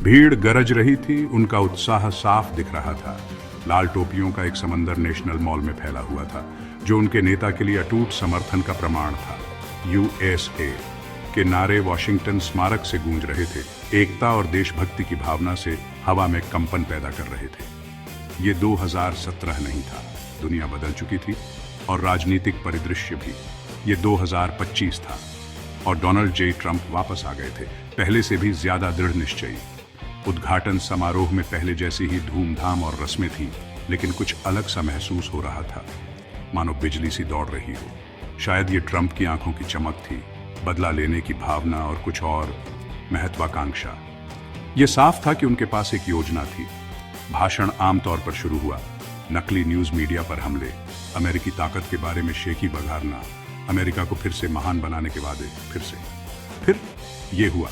भीड़ गरज रही थी, उनका उत्साह साफ दिख रहा था। लाल टोपियों का एक समंदर नेशनल मॉल में फैला हुआ था, जो उनके नेता के लिए अटूट समर्थन का प्रमाण था। यूएसए के नारे वॉशिंगटन स्मारक से गूंज रहे थे, एकता और देशभक्ति की भावना से हवा में कंपन पैदा कर रहे थे। ये 2017 नहीं था, दुनिया बदल चुकी थी और राजनीतिक परिदृश्य भी। ये 2025 था और डोनाल्ड जे ट्रंप वापस आ गए थे, पहले से भी ज्यादा दृढ़ निश्चयी। उद्घाटन समारोह में पहले जैसी ही धूमधाम और रस्में थीं, लेकिन कुछ अलग सा महसूस हो रहा था, मानो बिजली सी दौड़ रही हो। शायद ये ट्रंप की आंखों की चमक थी, बदला लेने की भावना और कुछ और महत्वाकांक्षा। ये साफ था कि उनके पास एक योजना थी। भाषण आमतौर पर शुरू हुआ, नकली न्यूज मीडिया पर हमले, अमेरिकी ताकत के बारे में शेखी बघारना, अमेरिका को फिर से महान बनाने के वादे। फिर ये हुआ।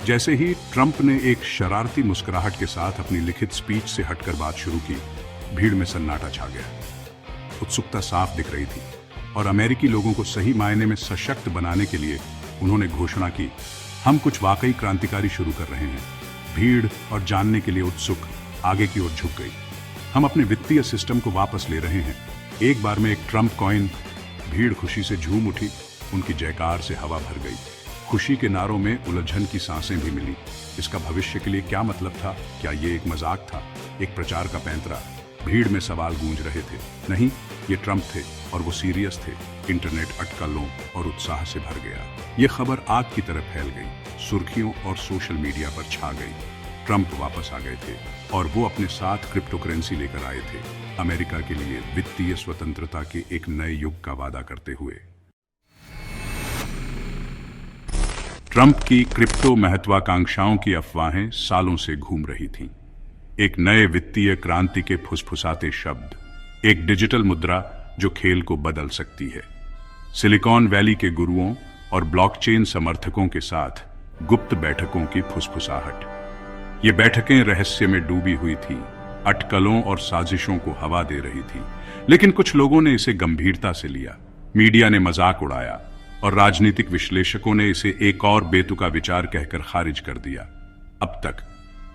जैसे ही ट्रंप ने एक शरारती मुस्कुराहट के साथ अपनी लिखित स्पीच से हटकर बात शुरू की, भीड़ में सन्नाटा छा गया। उत्सुकता साफ दिख रही थी और अमेरिकी लोगों को सही मायने में सशक्त बनाने के लिए उन्होंने घोषणा की, हम कुछ वाकई क्रांतिकारी शुरू कर रहे हैं। भीड़ और जानने के लिए उत्सुक आगे की ओर झुक गई। हम अपने वित्तीय सिस्टम को वापस ले रहे हैं। एक बार में एक ट्रंप कॉइन। भीड़ खुशी से झूम उठी, उनकी जयकार से हवा भर गई। खुशी के नारों में उलझन की सांसें भी मिली। इसका भविष्य के लिए क्या मतलब था? क्या ये एक मजाक था, एक प्रचार का पैंतरा? भीड़ में सवाल गूंज रहे थे। नहीं, ये ट्रंप थे और वो सीरियस थे। इंटरनेट अटकलों और उत्साह से भर गया। ये खबर आग की तरह फैल गई, सुर्खियों और सोशल मीडिया पर छा गई। ट्रंप वापस आ गए थे और वो अपने साथ क्रिप्टो करेंसी लेकर आए थे, अमेरिका के लिए वित्तीय स्वतंत्रता के एक नए युग का वादा करते हुए। ट्रंप की क्रिप्टो महत्वाकांक्षाओं की अफवाहें सालों से घूम रही थीं। एक नए वित्तीय क्रांति के फुसफुसाते शब्द, एक डिजिटल मुद्रा जो खेल को बदल सकती है। सिलिकॉन वैली के गुरुओं और ब्लॉकचेन समर्थकों के साथ गुप्त बैठकों की फुसफुसाहट। ये बैठकें रहस्य में डूबी हुई थीं, अटकलों और साजिशों को हवा दे रही थी। लेकिन कुछ लोगों ने इसे गंभीरता से लिया, मीडिया ने मजाक उड़ाया और राजनीतिक विश्लेषकों ने इसे एक और बेतुका विचार कहकर खारिज कर दिया। अब तक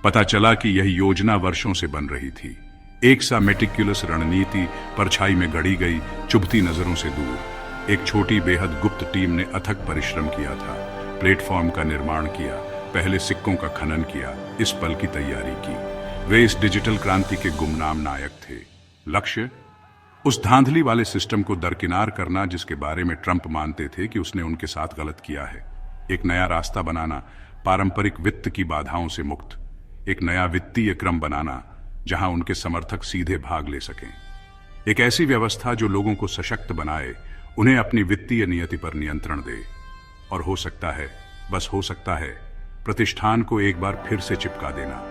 पता चला कि यह योजना वर्षों से बन रही थी, एक सा मेटिक्युलस रणनीति परछाई में गढ़ी गई, चुभती नजरों से दूर। एक छोटी बेहद गुप्त टीम ने अथक परिश्रम किया था, प्लेटफॉर्म का निर्माण किया, पहले सिक्कों का खनन किया, इस पल की तैयारी की। वे इस डिजिटल क्रांति के गुमनाम नायक थे। लक्ष्य, उस धांधली वाले सिस्टम को दरकिनार करना जिसके बारे में ट्रंप मानते थे कि उसने उनके साथ गलत किया है। एक नया रास्ता बनाना, पारंपरिक वित्त की बाधाओं से मुक्त। एक नया वित्तीय क्रम बनाना जहां उनके समर्थक सीधे भाग ले सकें। एक ऐसी व्यवस्था जो लोगों को सशक्त बनाए, उन्हें अपनी वित्तीय नियति पर नियंत्रण दे। और हो सकता है, बस हो सकता है, प्रतिष्ठान को एक बार फिर से चिपका देना,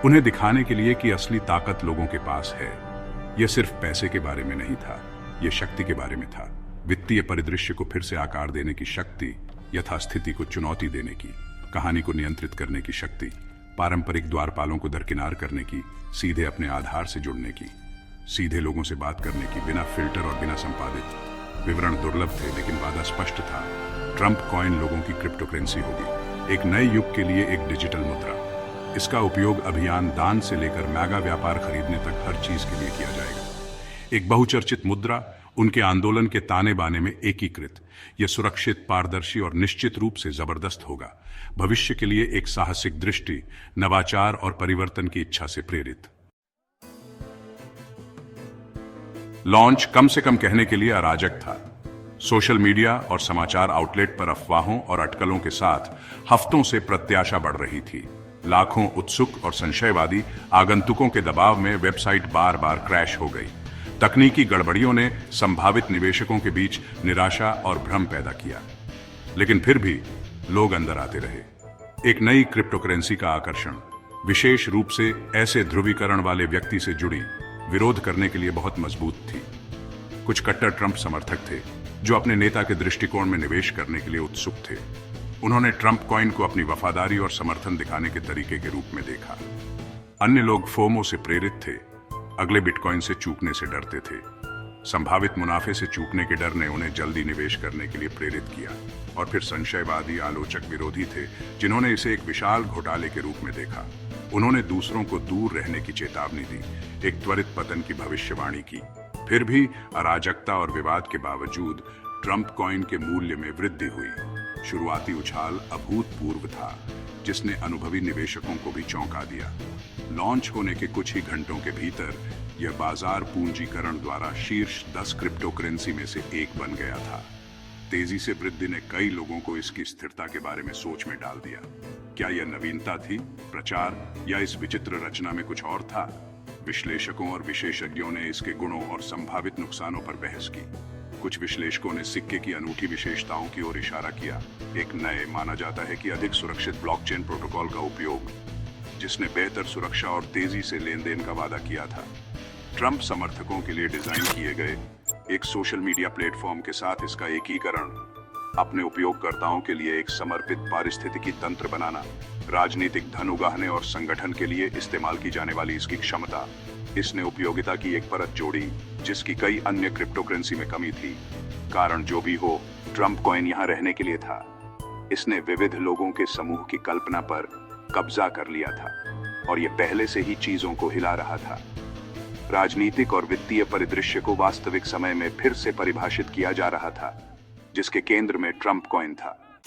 उन्हें दिखाने के लिए कि असली ताकत लोगों के पास है। यह सिर्फ पैसे के बारे में नहीं था, यह शक्ति के बारे में था। वित्तीय परिदृश्य को फिर से आकार देने की शक्ति, यथास्थिति को चुनौती देने की, कहानी को नियंत्रित करने की शक्ति, पारंपरिक द्वारपालों को दरकिनार करने की, सीधे अपने आधार से जुड़ने की, सीधे लोगों से बात करने की, बिना फिल्टर और बिना संपादित। विवरण दुर्लभ थे लेकिन वादा स्पष्ट था, ट्रंप कॉइन लोगों की क्रिप्टो करेंसी होगी, एक नए युग के लिए एक डिजिटल मुद्रा। इसका उपयोग अभियान दान से लेकर मैगा व्यापार खरीदने तक हर चीज के लिए किया जाएगा। एक बहुचर्चित मुद्रा, उनके आंदोलन के ताने बाने में एकीकृत। यह सुरक्षित, पारदर्शी और निश्चित रूप से जबरदस्त होगा। भविष्य के लिए एक साहसिक दृष्टि, नवाचार और परिवर्तन की इच्छा से प्रेरित। लॉन्च कम से कम कहने के लिए अराजक था। सोशल मीडिया और समाचार आउटलेट पर अफवाहों और अटकलों के साथ हफ्तों से प्रत्याशा बढ़ रही थी। लाखों उत्सुक और संशयवादी आगंतुकों के दबाव में वेबसाइट बार बार क्रैश हो गई। तकनीकी गड़बड़ियों ने संभावित निवेशकों के बीच निराशा और भ्रम पैदा किया, लेकिन फिर भी लोग अंदर आते रहे। एक नई क्रिप्टो करेंसी का आकर्षण, विशेष रूप से ऐसे ध्रुवीकरण वाले व्यक्ति से जुड़ी, विरोध करने के लिए बहुत मजबूत थी। कुछ कट्टर ट्रंप समर्थक थे जो अपने नेता के दृष्टिकोण में निवेश करने के लिए उत्सुक थे। उन्होंने ट्रंप कॉइन को अपनी वफादारी और समर्थन दिखाने के तरीके के रूप में देखा। अन्य लोग फोमो से प्रेरित थे, अगले बिटकॉइन से चूकने से डरते थे। संभावित मुनाफे से चूकने के डर ने उन्हें जल्दी निवेश करने के लिए प्रेरित किया। और फिर संशयवादी आलोचक विरोधी थे जिन्होंने इसे एक विशाल घोटाले के रूप में देखा। उन्होंने दूसरों को दूर रहने की चेतावनी दी, एक त्वरित पतन की भविष्यवाणी की। फिर भी अराजकता और विवाद के बावजूद ट्रंप कॉइन के मूल्य में वृद्धि हुई। शुरुआती उछाल अभूतपूर्व था, जिसने अनुभवी निवेशकों को भी चौंका दिया। लॉन्च होने के कुछ ही घंटों के भीतर यह बाजार पूंजीकरण द्वारा शीर्ष 10 क्रिप्टो करेंसी में से एक बन गया था। तेजी से वृद्धि ने कई लोगों को इसकी स्थिरता के बारे में सोच में डाल दिया। क्या यह नवीनता थी, प्रचार, या इस विचित्र रचना में कुछ और था? विश्लेषकों और विशेषज्ञों ने इसके गुणों और संभावित नुकसानों पर बहस की। कुछ विश्लेषकों ने सिक्के की अनूठी विशेषताओं की ओर इशारा किया। एक नए, माना जाता है कि अधिक सुरक्षित ब्लॉकचेन प्रोटोकॉल का उपयोग, जिसने बेहतर सुरक्षा और तेजी से लेन देन का वादा किया था। ट्रंप समर्थकों के लिए डिजाइन किए गए एक सोशल मीडिया प्लेटफॉर्म के साथ इसका एकीकरण, अपने उपयोगकर्ताओं के लिए एक समर्पित पारिस्थितिकी तंत्र बनाना, राजनीतिक धन उगाहने और संगठन के लिए इस्तेमाल की जाने वाली इसकी क्षमता, इसने उपयोगिता की एक परत जोड़ी जिसकी कई अन्य क्रिप्टो करेंसी में कमी थी। कारण जो भी हो, ट्रंप कॉइन यहां रहने के लिए था। इसने विविध लोगों के समूह की कल्पना पर कब्जा कर लिया था और यह पहले से ही चीजों को हिला रहा था। राजनीतिक और वित्तीय परिदृश्य को वास्तविक समय में फिर से परिभाषित किया जा रहा था, जिसके केंद्र में ट्रंप कॉइन था।